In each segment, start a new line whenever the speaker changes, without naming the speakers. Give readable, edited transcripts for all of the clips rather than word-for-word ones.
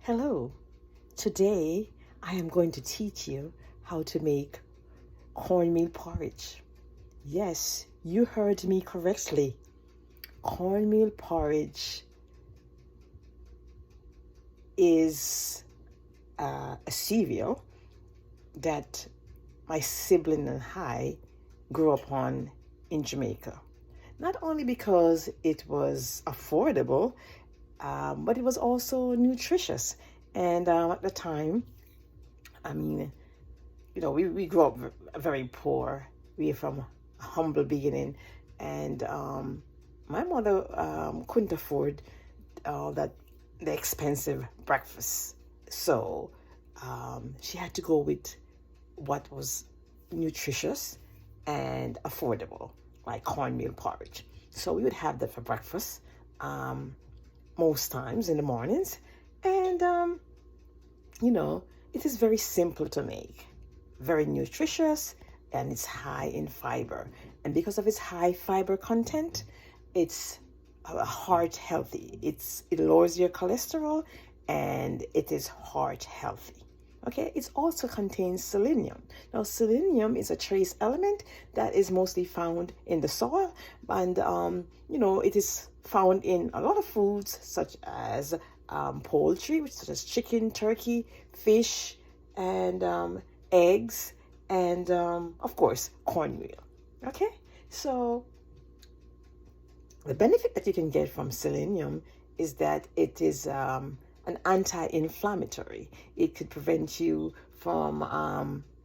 Hello, today I am going to teach you how to make cornmeal porridge. Yes, you heard me correctly. Cornmeal porridge is a cereal that my sibling and I grew up on in Jamaica. Not only because it was affordable, but it was also nutritious. And at the time, I mean, we grew up very poor. We are from a humble beginning. And my mother couldn't afford the expensive breakfast. So she had to go with what was nutritious and affordable, like cornmeal porridge. So we would have that for breakfast most times in the mornings. And, it is very simple to make, very nutritious, and it's high in fiber. And because of its high fiber content, it's heart healthy. It lowers your cholesterol and it is heart healthy. Okay, it also contains selenium. Now, selenium is a trace element that is mostly found in the soil, and it is found in a lot of foods such as poultry, such as chicken, turkey, fish, and eggs, and of course cornmeal. Okay, so the benefit that you can get from selenium is that it is an anti-inflammatory. It could prevent you from,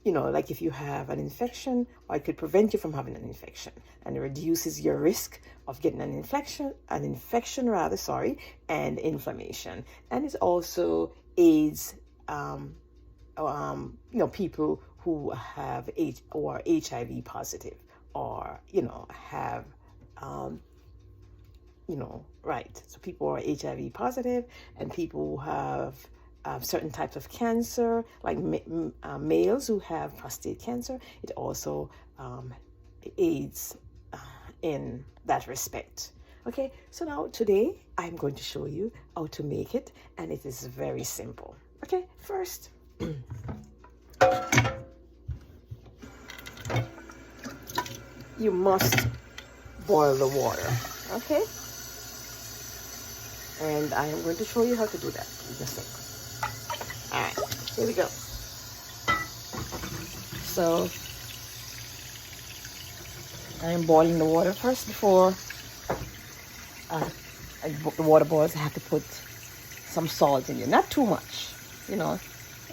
like if you have an infection, or it could prevent you from having an infection, and it reduces your risk of getting an infection, and inflammation. And it also aids, people who have HIV positive, or have right. So people who are HIV positive and people who have certain types of cancer, like males who have prostate cancer, it also aids in that respect. Okay, so now today I'm going to show you how to make it, and it is very simple. Okay, first, you must boil the water. Okay. And I am going to show you how to do that in a second. All right, here we go. So I am boiling the water first before the water boils. I have to put some salt in it, not too much, a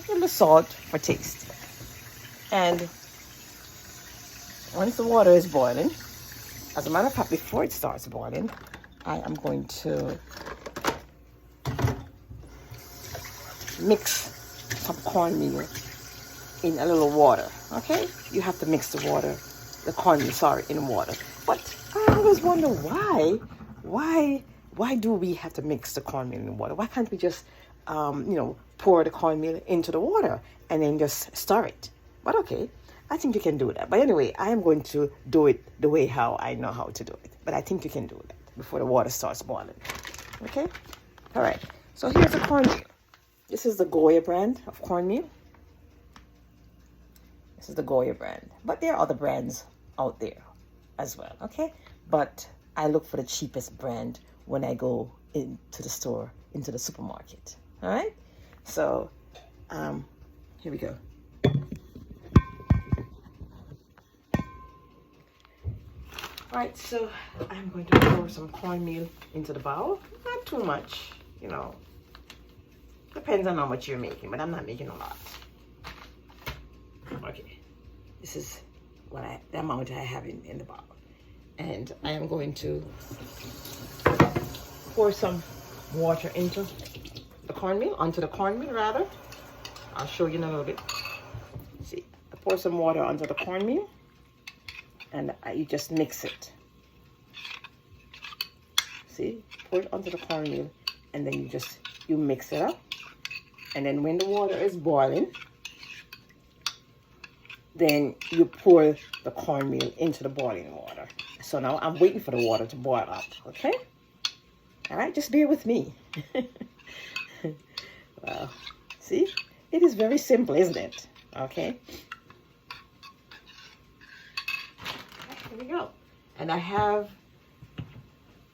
little salt for taste. And once the water is boiling, as a matter of fact, before it starts boiling, I am going to mix some cornmeal in a little water. Okay, you have to mix the cornmeal, in water. But I always wonder why do we have to mix the cornmeal in water? Why can't we just pour the cornmeal into the water and then just stir it? But okay, I think you can do that. But anyway, I am going to do it the way how I know how to do it. But I think you can do that before the water starts boiling. Okay, all right, so here's the cornmeal. This is the Goya brand of cornmeal. This is the Goya brand. But there are other brands out there as well, okay? But I look for the cheapest brand when I go into the store, into the supermarket, all right? So, here we go. All right, so I'm going to pour some cornmeal into the bowl. Not too much, Depends on how much you're making, but I'm not making a lot. Okay, this is the amount I have in the bowl. And I am going to pour some water onto the cornmeal rather. I'll show you in a little bit. See, I pour some water onto the cornmeal, and you just mix it. See, pour it onto the cornmeal, and then you mix it up. And then when the water is boiling, then you pour the cornmeal into the boiling water. So now I'm waiting for the water to boil up, okay? All right, just bear with me. Well, see, it is very simple, isn't it? Okay. Here we go. And I have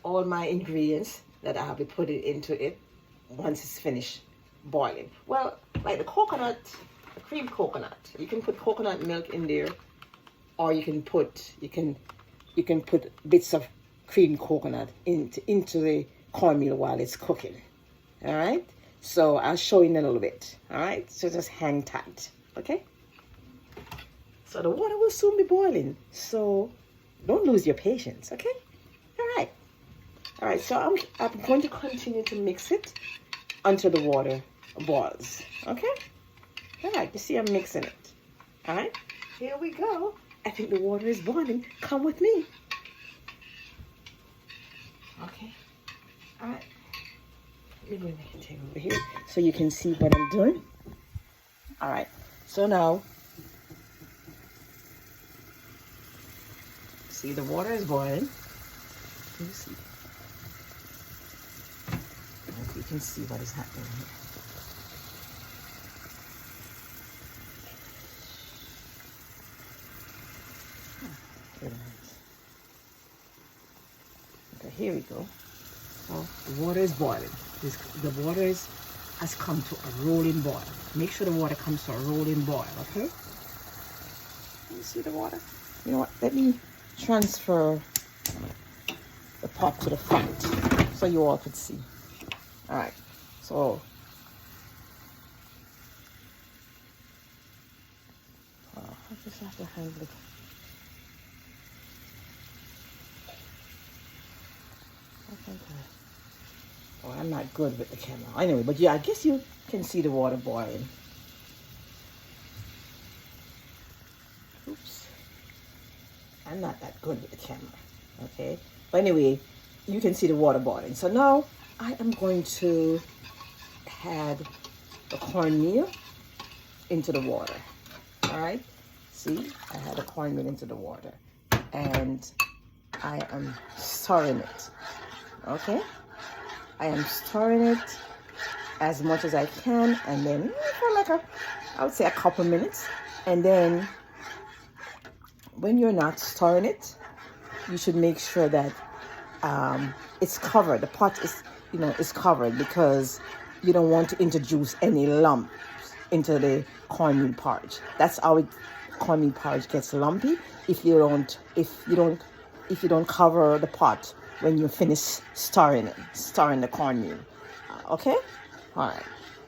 all my ingredients that I have to put it into it once it's finished boiling. Well, like the coconut, the cream coconut, you can put coconut milk in there, or you can put bits of cream coconut into the cornmeal while it's cooking. All right, so I'll show you in a little bit. All right, so just hang tight. Okay, so the water will soon be boiling, so don't lose your patience. Okay, all right, so I'm going to continue to mix it until the water boils. Okay, all right, you see I'm mixing it. All right, here we go. I think the water is boiling. Come with me. Okay, all right. Let me bring the table over here so you can see what I'm doing. All right, so now, see the water is boiling. You see. You can see what is happening here. Okay, here we go. So the water is boiling. The water has come to a rolling boil. Make sure the water comes to a rolling boil, okay? You see the water? You know what? Let me transfer the pot to the front so you all could see. All right, so I just have to handle it. Oh, I'm not good with the camera. Anyway, but yeah, I guess you can see the water boiling. Oops. I'm not that good with the camera, okay? But anyway, you can see the water boiling. So now I am going to add the cornmeal into the water. All right, see, I had the cornmeal into the water and I am stirring it. Okay, I am stirring it as much as I can, and then for like I would say a couple minutes. And then when you're not stirring it, you should make sure that it's covered. The pot is covered, because you don't want to introduce any lumps into the cornmeal porridge. That's how cornmeal porridge gets lumpy if you don't cover the pot when you finish stirring the cornmeal. Okay, all right.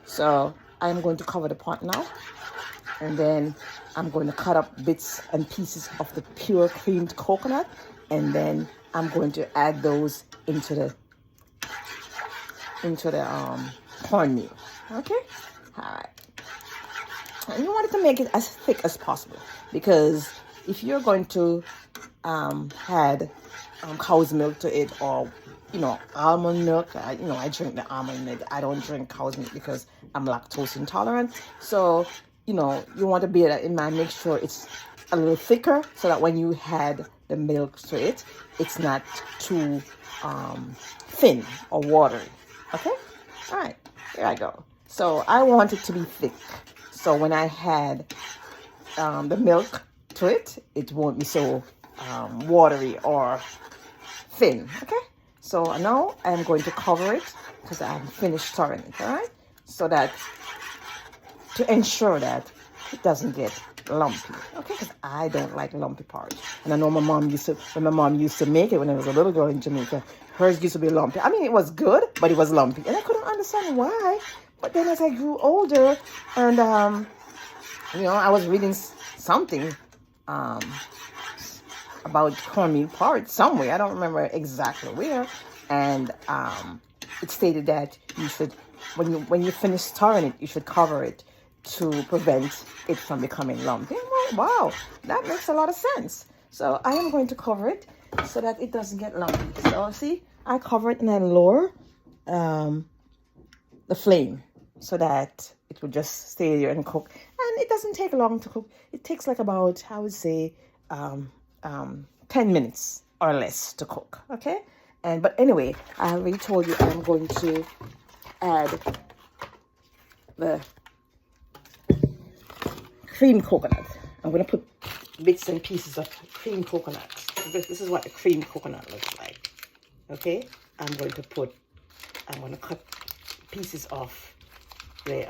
So I'm going to cover the pot now, and then I'm going to cut up bits and pieces of the pure creamed coconut, and then I'm going to add those into the cornmeal. Okay, all right. And you want to make it as thick as possible, because if you're going to add cow's milk to it, or almond milk, I drink the almond milk. I don't drink cow's milk because I'm lactose intolerant. So you want to bear that in mind. Make sure it's a little thicker, so that when you add the milk to it, it's not too thin or watery. Okay, all right, here I go. So I want it to be thick, so when I add the milk to it, it won't be so watery or thin. Okay, so now I'm going to cover it because I'm finished stirring it. All right, so that to ensure that it doesn't get lumpy. Okay, because I don't like lumpy porridge, and I know when my mom used to make it when I was a little girl in Jamaica. Hers used to be lumpy. I mean, it was good, but it was lumpy, and I couldn't understand why. But then as I grew older, and I was reading something about cornmeal porridge somewhere. I don't remember exactly where, and it stated that you should, when you finish stirring it, you should cover it to prevent it from becoming lumpy. Wow, that makes a lot of sense. So I am going to cover it so that it doesn't get lumpy. So see, I cover it and I lower the flame so that it will just stay there and cook. And it doesn't take long to cook. It takes like about, I would say, 10 minutes or less to cook. Okay, but anyway, I already told you I'm going to add the cream coconut. I'm going to put bits and pieces of cream coconut. This is what the cream coconut looks like. Okay, I'm going to cut pieces of the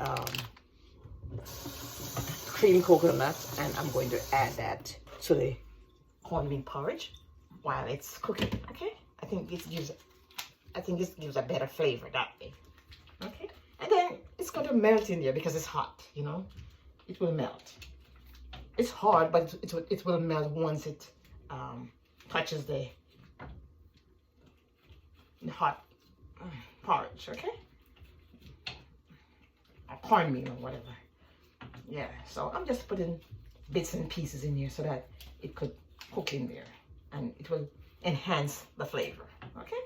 cream coconut, and I'm going to add that to the cornmeal porridge while it's cooking. Okay, I think this gives a better flavor that way. Okay, and then it's going to melt in there because it's hot. You know, it will melt. It's hard, but it will melt once it touches the hot porridge. Okay, or cornmeal or whatever. Yeah, so I'm just putting bits and pieces in here so that it could cook in there and it will enhance the flavor. Okay.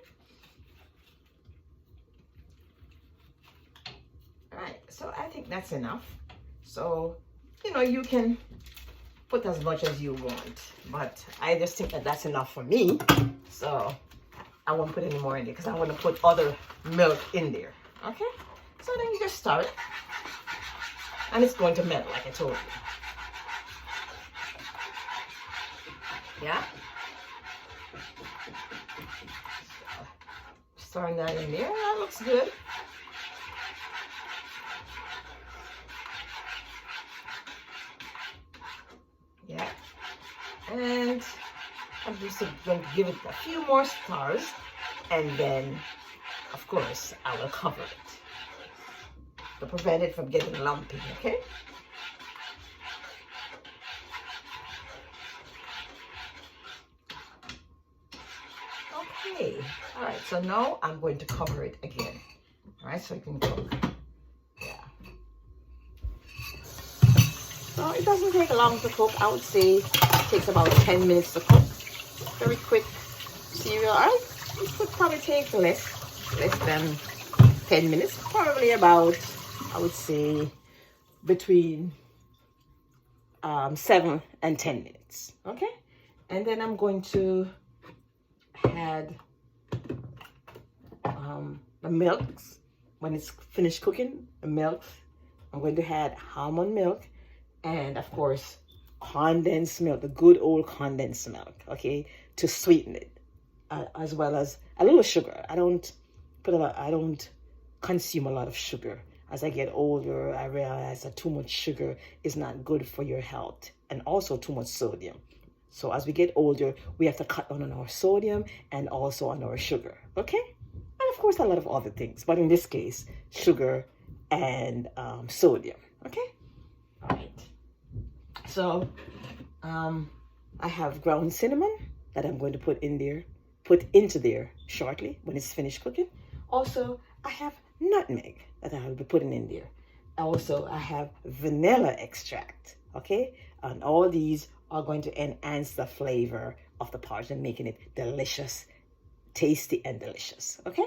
All right, so I think that's enough. So, you know, you can put as much as you want, but I just think that that's enough for me. So I won't put any more in there because I want to put other milk in there. Okay, so then you just stir it and it's going to melt like I told you. Yeah, so, stirring that in there. That looks good. Yeah, and I'm just going to give it a few more stars, and then of course I will cover it to prevent it from getting lumpy. Okay, okay, all right, so now I'm going to cover it again. All right, so it can cook. So it doesn't take long to cook. I would say it takes about 10 minutes to cook. Very quick cereal. All right, it could probably take less than 10 minutes. Probably about, I would say, between 7 and 10 minutes. Okay, and then I'm going to add the milk when it's finished cooking. The milk. I'm going to add almond milk. And of course, condensed milk, the good old condensed milk, okay, to sweeten it, as well as a little sugar. I don't consume a lot of sugar. As I get older, I realize that too much sugar is not good for your health, and also too much sodium. So as we get older, we have to cut down on our sodium and also on our sugar, okay? And of course, a lot of other things, but in this case, sugar and sodium, okay? All right. So, I have ground cinnamon that I'm going to put into there shortly when it's finished cooking. Also, I have nutmeg that I will be putting in there. Also, I have vanilla extract, okay? And all these are going to enhance the flavor of the porridge and making it delicious, tasty and delicious, okay?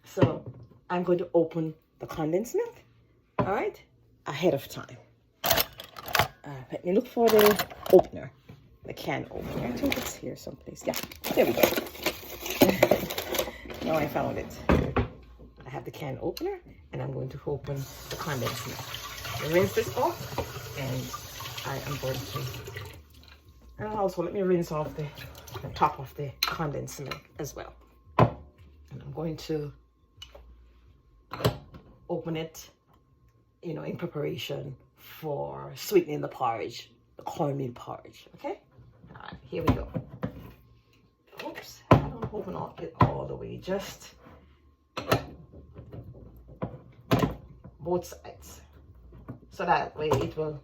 So, I'm going to open the condensed milk, all right, ahead of time. Let me look for the opener, the can opener. I think it's here someplace. Yeah, there we go. Now I found it. I have the can opener, and I'm going to open the condensed milk. Rinse this off, and I am going to. And also, let me rinse off the top of the condensed milk as well. And I'm going to open it, you know, in preparation for sweetening the porridge, the cornmeal porridge. Okay, all right, here we go. Oops, I don't open it all the way, just both sides, so that way it will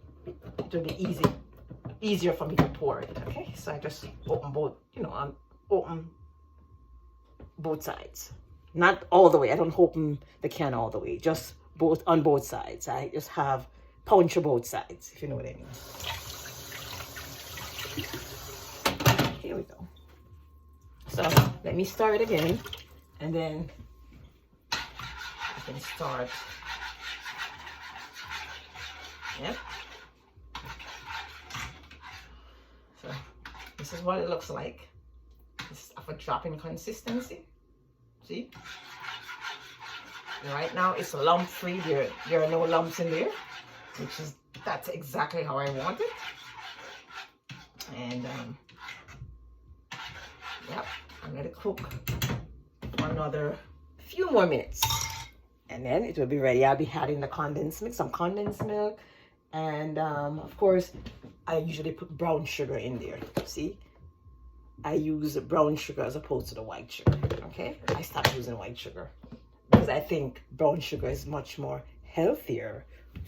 be easier for me to pour it. Okay, so I just open both, you know, open both sides, not all the way. I don't open the can all the way, just on both sides. I just have puncture both sides, if you know what I mean. Here we go. So let me stir it again, and then I can start. Yep. So this is what it looks like. It's of a dropping consistency. See? And right now it's lump free. There are no lumps in there, that's exactly how I want it. And yep, I'm gonna cook for another few more minutes, and then it will be ready. I'll be adding the condensed milk, some condensed milk, and of course I usually put brown sugar in there. See, I use brown sugar as opposed to the white sugar. Okay, I stopped using white sugar because I think brown sugar is much more healthier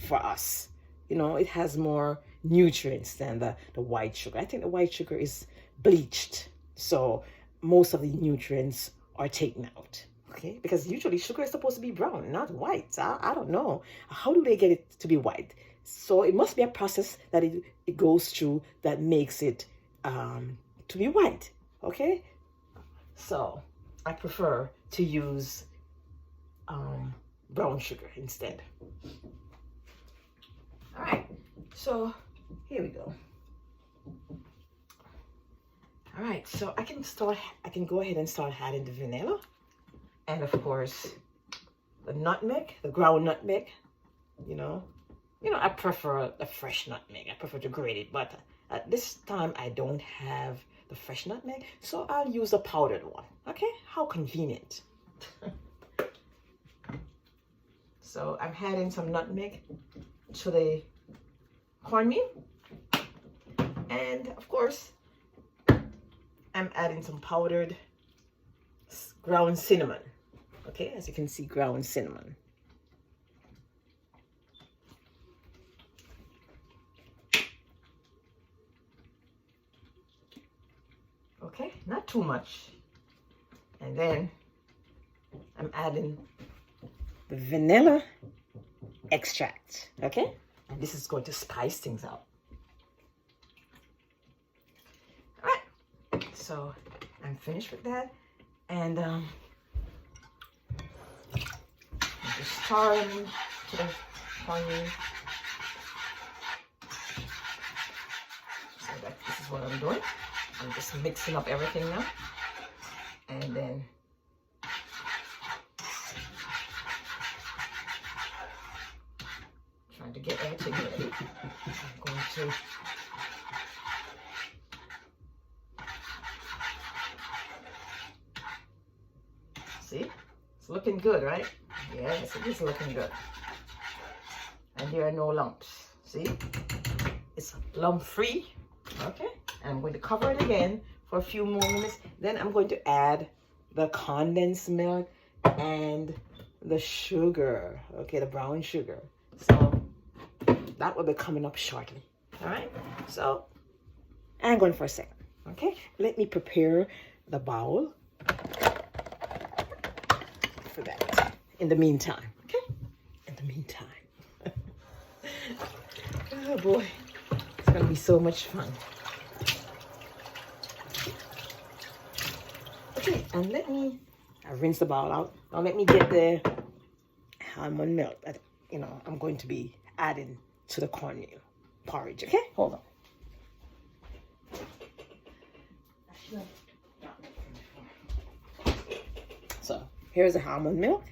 for us. You know, it has more nutrients than the white sugar. I think the white sugar is bleached, so most of the nutrients are taken out. Okay, because usually sugar is supposed to be brown, not white. I don't know. How do they get it to be white? So it must be a process that it goes through that makes it to be white. Okay, so I prefer to use brown sugar instead. All right, so here we go. All right, so I can go ahead and start adding the vanilla, and of course the nutmeg, the ground nutmeg. You know, I prefer the fresh nutmeg. I prefer to grate it, but at this time I don't have the fresh nutmeg, so I'll use the powdered one. Okay, how convenient. So I'm adding some nutmeg to the cornmeal, and of course I'm adding some powdered ground cinnamon. Okay, as you can see, ground cinnamon. Okay, not too much. And then I'm adding the vanilla extract. Okay, and this is going to spice things up. All right, so I'm finished with that, and just stir them to the cornmeal. So this is what I'm doing. I'm just mixing up everything now, and then trying to get everything ready. I'm going to see, it's looking good, right? Yes, it is looking good. And there are no lumps. See, it's lump free. Okay, and I'm going to cover it again for a few more minutes. Then I'm going to add the condensed milk and the sugar. Okay, the brown sugar. So that will be coming up shortly. All right, so I'm going for a second. Okay, let me prepare the bowl for that in the meantime. Okay, in the meantime. Oh boy, it's gonna be so much fun. Okay, and I rinse the bowl out. Now let me get the almond milk that I'm going to be adding to the cornmeal porridge. Okay, hold on. So here's the almond milk,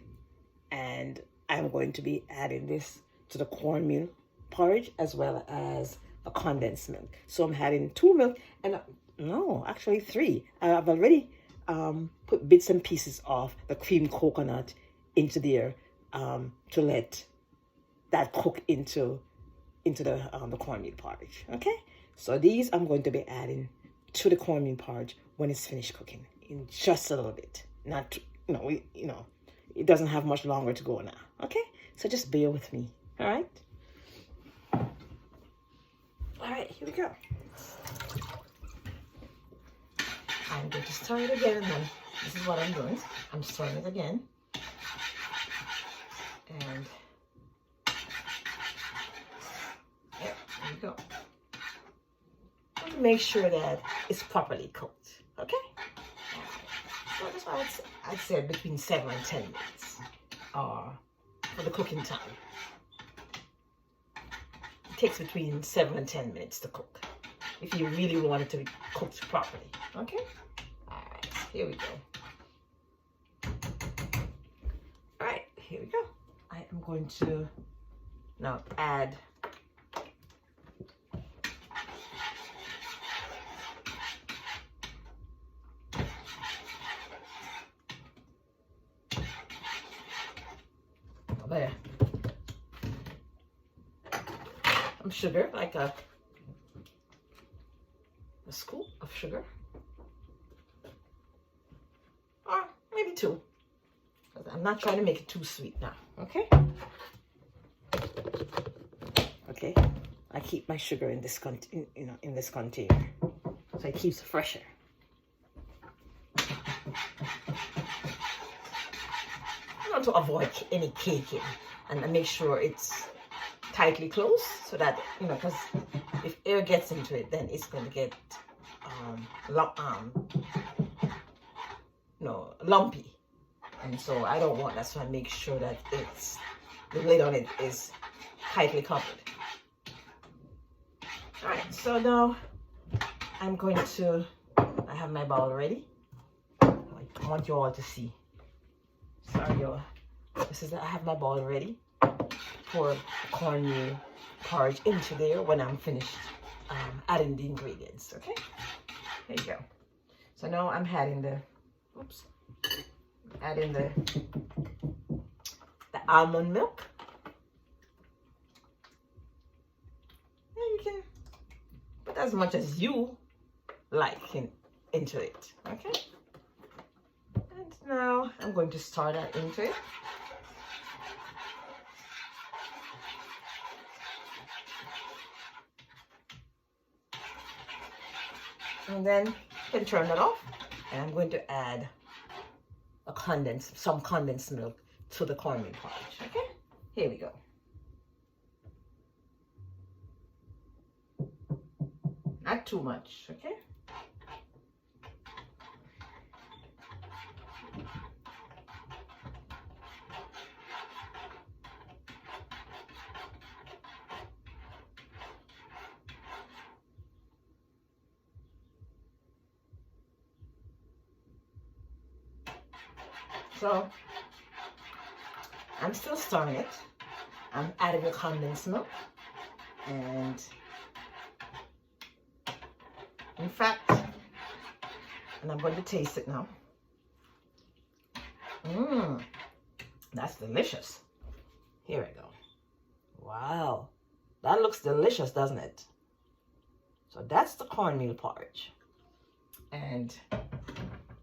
and I'm going to be adding this to the cornmeal porridge as well as a condensed milk. So I'm adding 2 milk, and no, actually 3. I've already put bits and pieces of the cream coconut into there to let that cook into the cornmeal porridge. Okay, so these I'm going to be adding to the cornmeal porridge when it's finished cooking in just a little bit. Not it doesn't have much longer to go now. Okay, so just bear with me. All right. All right, here we go. I'm going to stir it again, and then this is what I'm doing. I'm stirring it again. And yeah, there you go. Make sure that it's properly cooked. Okay? So that's why I said between 7 and 10 minutes for the cooking time. It takes between 7 and 10 minutes to cook if you really want it to be cooked properly. Okay? Alright, here we go. Alright, here we go. I am going to now add there some sugar, like a scoop of sugar, or maybe 2. I'm not trying to make it too sweet now. Okay. Okay. I keep my sugar in this in this container, so it keeps fresher. I want to avoid any caking and make sure it's tightly closed, so that because if air gets into it, then it's going to get lumpy. And so I don't want that, so I make sure that the lid on it is tightly covered. All right, so now I'm going to, I have my bowl ready. I want you all to see. Sorry, y'all. I have my bowl ready. Pour cornmeal porridge into there when I'm finished adding the ingredients, okay? There you go. So now I'm adding the almond milk. And you can put as much as you like into it, okay? And now I'm going to stir that into it. And then you can turn it off, and I'm going to add some condensed milk to the cornmeal porridge. Okay, here we go. Not too much, okay? So I'm still stirring it. I'm adding the condensed milk, and in fact, and I'm going to taste it now. That's delicious. Here we go. Wow, that looks delicious, doesn't it? So that's the cornmeal porridge, and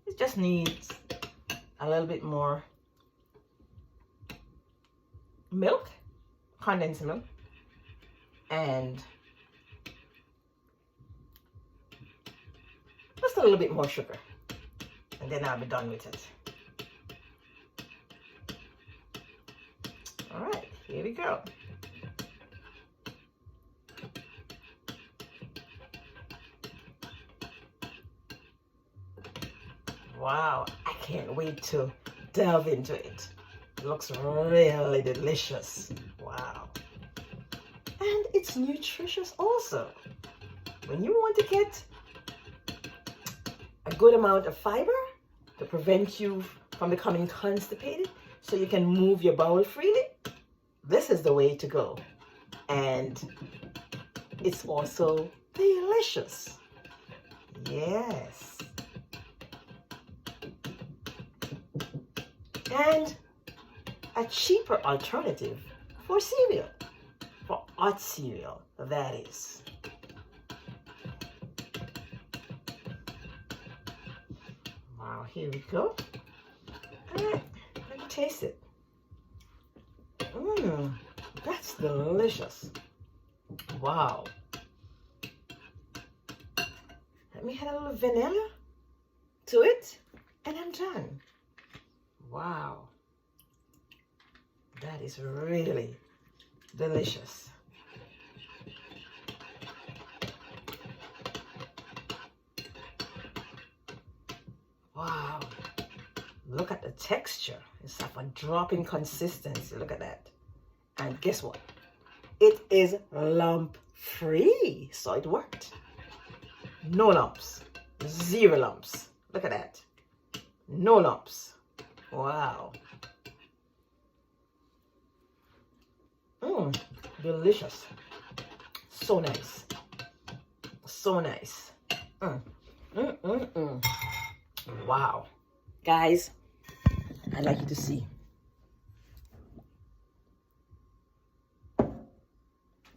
it just needs a little bit more milk, condensed milk, and just a little bit more sugar, and then I'll be done with it. All right, here we go. Wow, I can't wait to delve into it. It looks really delicious. Wow. And it's nutritious also. When you want to get a good amount of fiber to prevent you from becoming constipated, so you can move your bowel freely, this is the way to go. And it's also delicious. Yes. And a cheaper alternative for cereal, for hot cereal, that is. Wow, here we go. All right, let me taste it. That's delicious. Wow. Let me add a little vanilla to it, and I'm done. Wow, that is really delicious. Wow, look at the texture. It's like a drop in consistency. Look at that. And guess what? It is lump free, so it worked. No lumps, 0 lumps. Look at that. No lumps. Wow. Delicious. So nice. So nice. Wow. Guys, I'd like you to see.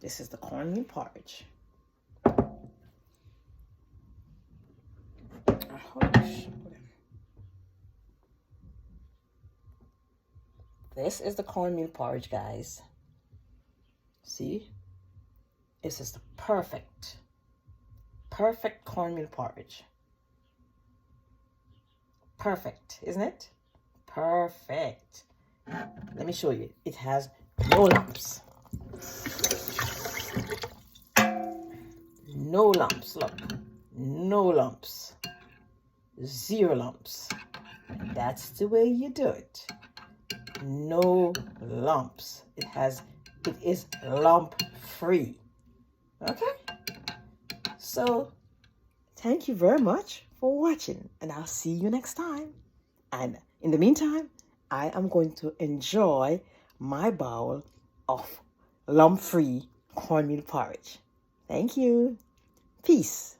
This is the cornmeal porridge. This is the cornmeal porridge, guys. See? This is the perfect cornmeal porridge. Perfect, isn't it? Perfect. Let me show you. It has no lumps. No lumps, look. No lumps. 0 lumps. That's the way you do it. No lumps. It is lump free. Okay? So, thank you very much for watching, and I'll see you next time. And in the meantime, I am going to enjoy my bowl of lump free cornmeal porridge. Thank you. Peace.